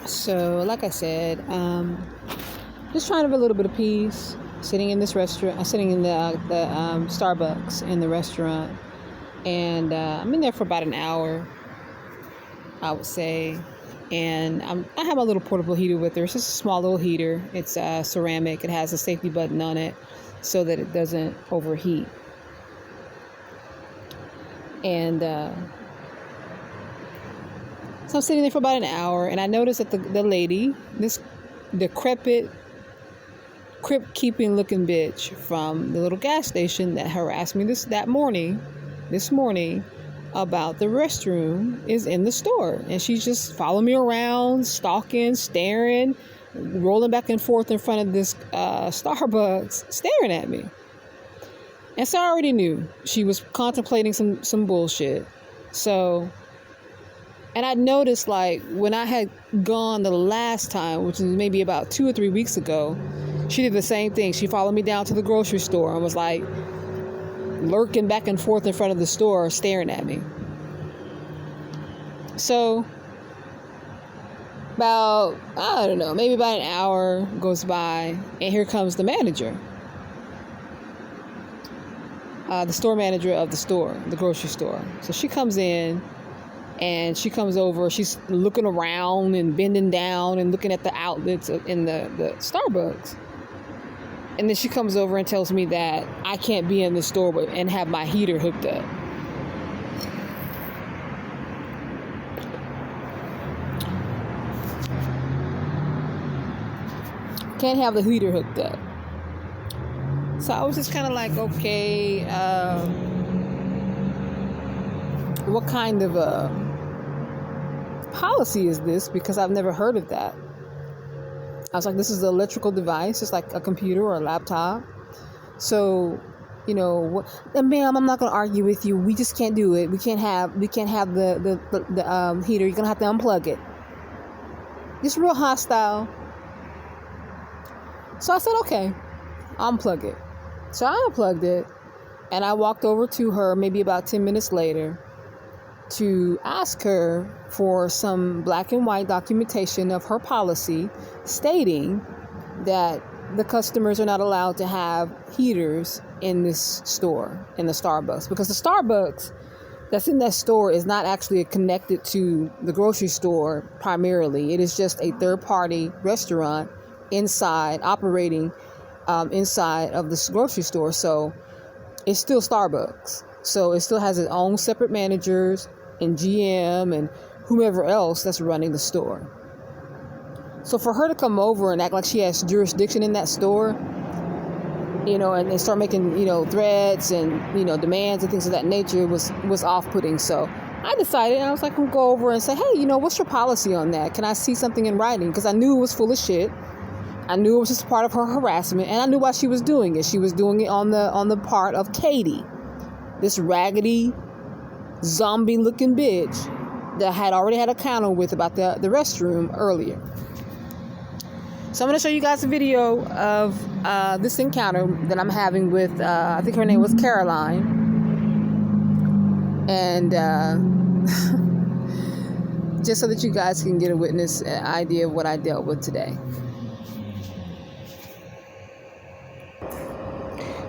So, like I said, just trying to have a little bit of peace. Sitting in this restaurant, sitting in the Starbucks in the restaurant, and I'm in there for about an hour, I would say. And I have my little portable heater with her. It's just a small little heater. It's ceramic. It has a safety button on it so that it doesn't overheat. And so I'm sitting there for about an hour, and I noticed that the lady, this decrepit, crypt-keeping looking bitch from the little gas station that harassed me this morning, about the restroom, is in the store. And she's just following me around, stalking, staring, rolling back and forth in front of this Starbucks, staring at me. And so I already knew she was contemplating some bullshit. So, and I noticed, like, when I had gone the last time, which was maybe about 2 or 3 weeks ago, she did the same thing. She followed me down to the grocery store and was like lurking back and forth in front of the store, staring at me. So about, I don't know, maybe about an hour goes by, and here comes the manager. The store manager of the store, the grocery store. So she comes in, and she comes over. She's looking around and bending down and looking at the outlets in the Starbucks. And then she comes over and tells me that I can't be in the store and have my heater hooked up. Can't have the heater hooked up. So I was just kind of like, okay, what kind of a policy is this? Because I've never heard of that. I was like, this is an electrical device, it's like a computer or a laptop. So, you know, ma'am, I'm not going to argue with you. We just can't do it. We can't have the heater. You're going to have to unplug it. Just real hostile. So I said, okay, unplug it. So I unplugged it, and I walked over to her maybe about 10 minutes later to ask her for some black and white documentation of her policy stating that the customers are not allowed to have heaters in this store, in the Starbucks, because the Starbucks that's in that store is not actually connected to the grocery store primarily. It is just a third-party restaurant operating inside of this grocery store. So it's still Starbucks. So it still has its own separate managers and GM and whomever else that's running the store. So for her to come over and act like she has jurisdiction in that store, you know, and start making, you know, threats and, you know, demands and things of that nature was off-putting. So I decided, I was like, I'm gonna go over and say, hey, you know, what's your policy on that? Can I see something in writing? Because I knew it was full of shit. I knew it was just part of her harassment, and I knew why she was doing it. She was doing it on the part of Katie, this raggedy, zombie-looking bitch that had already had a counter with about the restroom earlier. So I'm going to show you guys a video of this encounter that I'm having with, I think her name was Caroline. And just so that you guys can get an idea of what I dealt with today.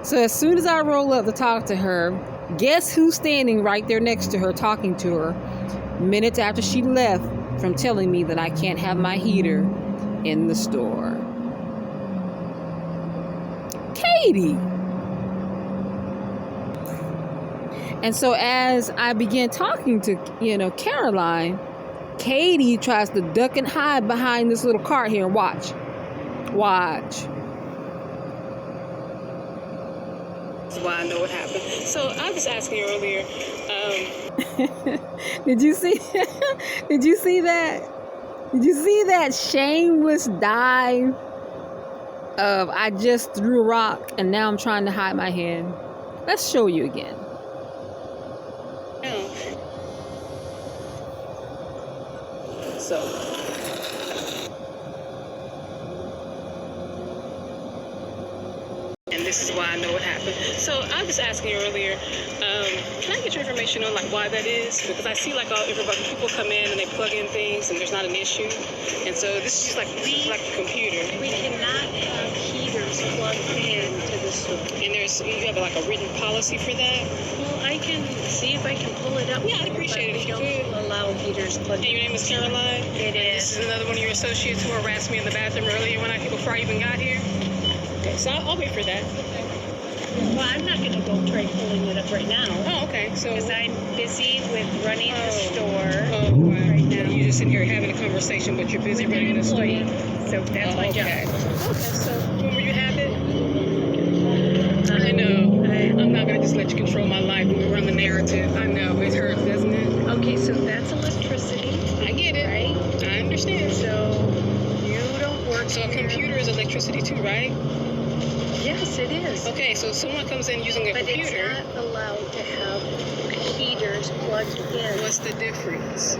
So as soon as I roll up to talk to her, guess who's standing right there next to her talking to her minutes after she left from telling me that I can't have my heater in the store? Katie. And so as I began talking to, you know, Caroline, Katie tries to duck and hide behind this little cart here and watch. That's why I know what happened. So I was asking you earlier, did you see that? Did you see that shameless dive of I just threw a rock and now I'm trying to hide my hand? Let's show you again. So and this is why I know what happened. So I was asking you earlier, Can I get your information on like why that is? Because I see like people come in and they plug in things and there's not an issue, and so this is just like a computer. We cannot have heaters plugged into the store. And you have like a written policy for that. Well, I can see if I can pull it up. Yeah, I'd appreciate it if you could. We don't allow heaters plugged. And your name is Caroline. It is. This is another one of your associates who harassed me in the bathroom earlier before I even got here. Okay, so I'll wait for that. Well, I'm not going to go try pulling it up right now. Oh, okay. So because I'm busy with running the store right now. You're just sitting here having a conversation, but you're busy running the store. So that's my job. Okay, so when you have it? I know. I'm not going to just let you control my life when we run the narrative. I know. It hurts, doesn't it? Okay, so that's electricity. I get it. Right? I understand. So you don't work. So a computer is electricity too, right? Yes, it is. Okay, so someone comes in using a computer. But it's not allowed to have heaters plugged in. What's the difference?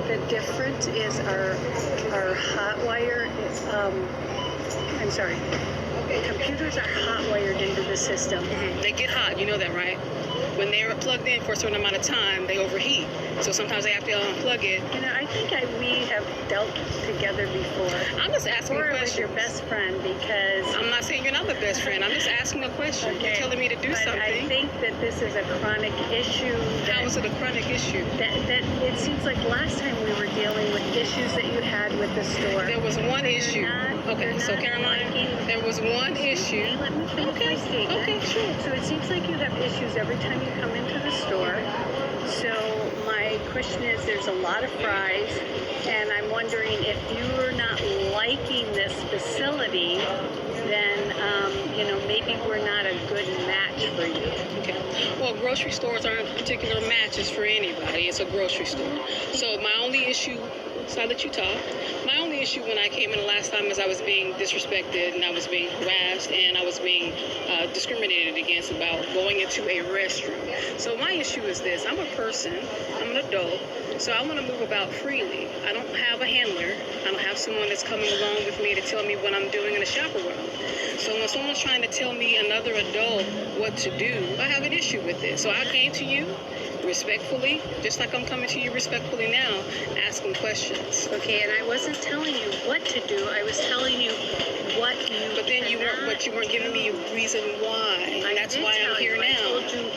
The difference is our hot wire is, I'm sorry. Computers are hot wired into the system. Mm-hmm. They get hot, you know that, right? When they're plugged in for a certain amount of time, they overheat. So sometimes they have to unplug it. You know, I think we have dealt together before. I'm just asking a question. I was your best friend because... I'm not saying you're not the best friend. I'm just asking a question. Okay. You're telling me to do something. I think that this is a chronic issue. How is it a chronic issue? That it seems like last time we were dealing with issues that you had with the store. There was one issue. Okay, so Caroline, there was one issue. Let me finish my statement. Okay, sure. So it seems like you have issues every time you come into the store. So my question is, there's a lot of fries, and I'm wondering if you are not liking this facility, then maybe we're not a good match for you. Okay. Well, grocery stores aren't particular matches for anybody. It's a grocery store. So my only issue, so I let you talk. My only issue when I came in the last time is I was being disrespected and I was being harassed and I was being discriminated against about going into a restroom. So my issue is this. I'm a person. I'm an adult. So I want to move about freely. I don't have a handler. I don't have someone that's coming along with me to tell me what I'm doing in the chaperone. So when someone's trying to tell me, another adult, what to do, I have an issue with it. So I came to you respectfully, just like I'm coming to you respectfully now, asking questions. Okay, and I wasn't telling you what to do. I was telling you what you. But then you weren't giving me a reason why. And that's why I'm here now. I told you.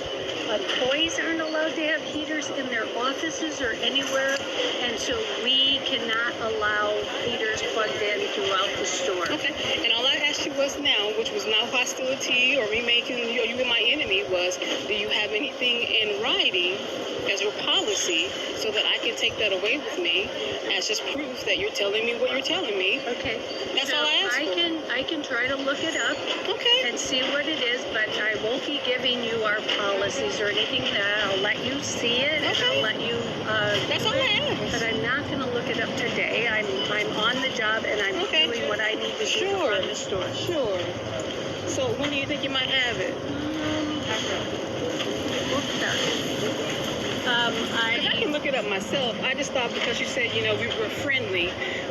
Employees aren't allowed to have heaters in their offices or anywhere, and so we cannot allow heaters plugged in throughout the store. Okay, and all I asked you was now, which was not hostility or me making you my enemy, was do you have anything in writing as your policy so that I can take that away with me as just proof that you're telling me what you're telling me? Okay. That's all I asked for. I can try to look it up and see what it is, but I won't be giving you our policies or anything like that. I'll let you see it and I'll let you that's all I asked. But I'm not going to look it up today. I'm on the job and I'm doing what I need to do to run the store. Sure. So when do you think you might have it? I can look it up myself. I just thought because you said, we were friendly,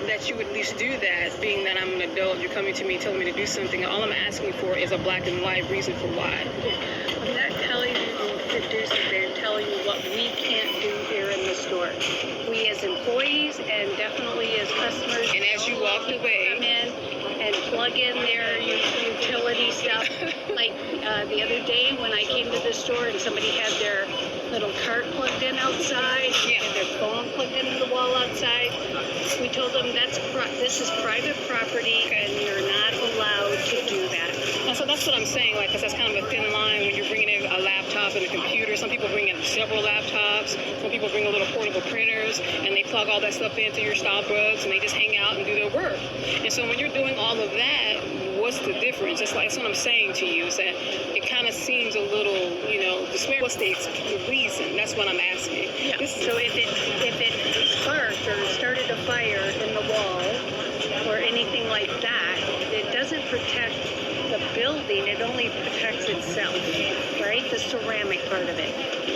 that you would at least do that, being that I'm an adult, you're coming to me telling me to do something. All I'm asking for is a black and white reason for why. I'm not telling you to do something. I'm telling you what we can't do here in the store. We as employees and definitely as customers. And as you walked away. Come in and plug in their utility stuff. Like the other day when I came to the store and somebody had their little cart plugged in outside, and their phone plugged into the wall outside. We told them this is private property and you're not allowed to do that. And so that's what I'm saying, because that's kind of a thin line when you're bringing in a laptop and a computer. Some people bring in several laptops. Some people bring a little portable printers and they plug all that stuff into your Starbucks and they just hang out and do their work. And so when you're doing all of that, what's the difference? That's what I'm saying to you, is that it kind of seems a little, disparate. What's the reason? That's what I'm asking. Yeah. So if it sparked or started a fire in the wall or anything like that, it doesn't protect the building, it only protects itself, right? The ceramic part of it.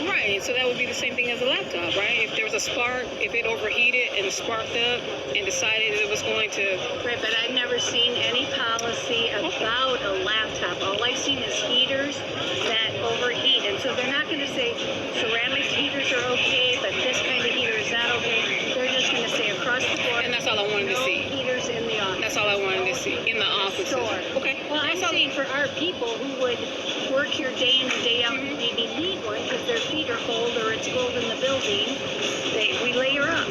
Right, so that would be the same thing as a laptop, right? If there was a spark, if it overheated and sparked up and decided it was going to... Right, but I've never seen any policy about a laptop. All I've seen is heaters that overheat. And so they're not going to say ceramic heaters are okay, but this kind of heater is not okay. They're just going to say across the board. And that's all I wanted to see. No heaters in the office. That's all I wanted to see, in the office. Store. Okay. Well, I'm saying for our people who would work here day in and day out and maybe need one because their feet are cold or it's cold in the building, we layer up.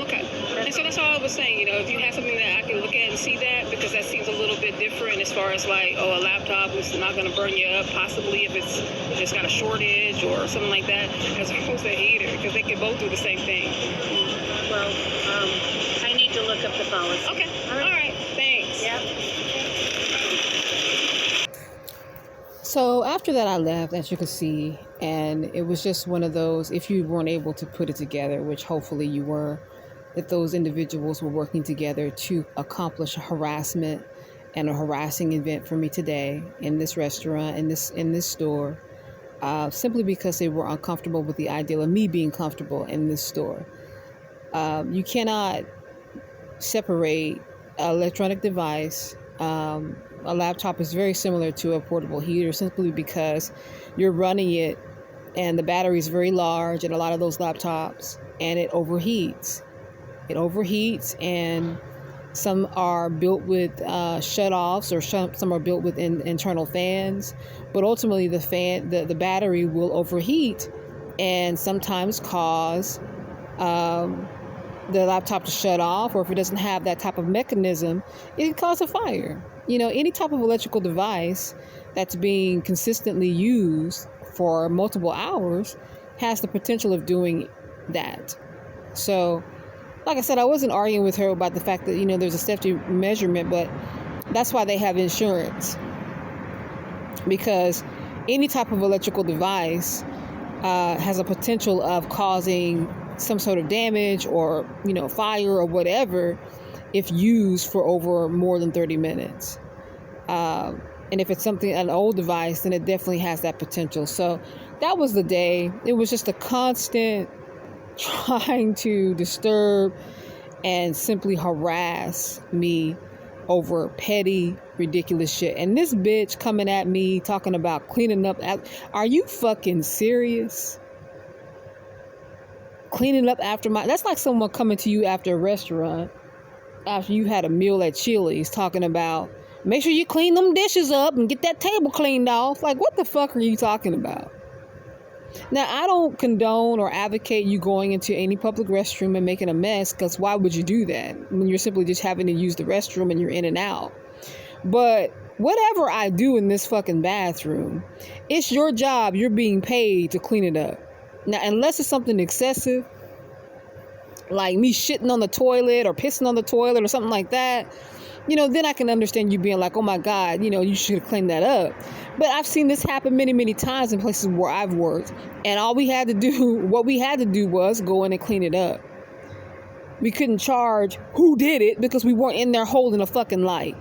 Okay. And so that's all I was saying, you know, if you have something that I can look at and see that, because that seems a little bit different as far as like, oh, a laptop is not going to burn you up, possibly if it's got a shortage or something like that, as opposed to a heater, because they can both do the same thing. Well, I need to look up the policy. Okay. All right. Thanks. Yeah. So after that, I left, as you can see, and it was just one of those, if you weren't able to put it together, which hopefully you were, that those individuals were working together to accomplish a harassment and a harassing event for me today in this restaurant, in this store, simply because they were uncomfortable with the idea of me being comfortable in this store. You cannot separate an electronic device. A laptop is very similar to a portable heater simply because you're running it and the battery is very large in a lot of those laptops, and it overheats. It overheats, and some are built with shut-offs, or some are built with internal fans. But ultimately, the battery will overheat and sometimes cause the laptop to shut off, or if it doesn't have that type of mechanism, it can cause a fire. You know, any type of electrical device that's being consistently used for multiple hours has the potential of doing that. So, like I said, I wasn't arguing with her about the fact that, you know, there's a safety measurement, but that's why they have insurance. Because any type of electrical device has a potential of causing some sort of damage or, you know, fire or whatever if used for over more than 30 minutes. And if it's an old device, then it definitely has that potential. So that was the day. It was just a constant trying to disturb and simply harass me over petty, ridiculous shit. And this bitch coming at me talking about cleaning up. Are you fucking serious? Cleaning up after that's like someone coming to you after a restaurant, after you had a meal at Chili's, talking about, make sure you clean them dishes up and get that table cleaned off. Like, what the fuck are you talking about? Now, I don't condone or advocate you going into any public restroom and making a mess, because why would you do that when you're simply just having to use the restroom and you're in and out? But whatever I do in this fucking bathroom, it's your job. You're being paid to clean it up. Now, unless it's something excessive, like me shitting on the toilet or pissing on the toilet or something like that, you know, then I can understand you being like, oh my God, you know, you should have cleaned that up. But I've seen this happen many, many times in places where I've worked. And what we had to do was go in and clean it up. We couldn't charge who did it because we weren't in there holding a fucking light.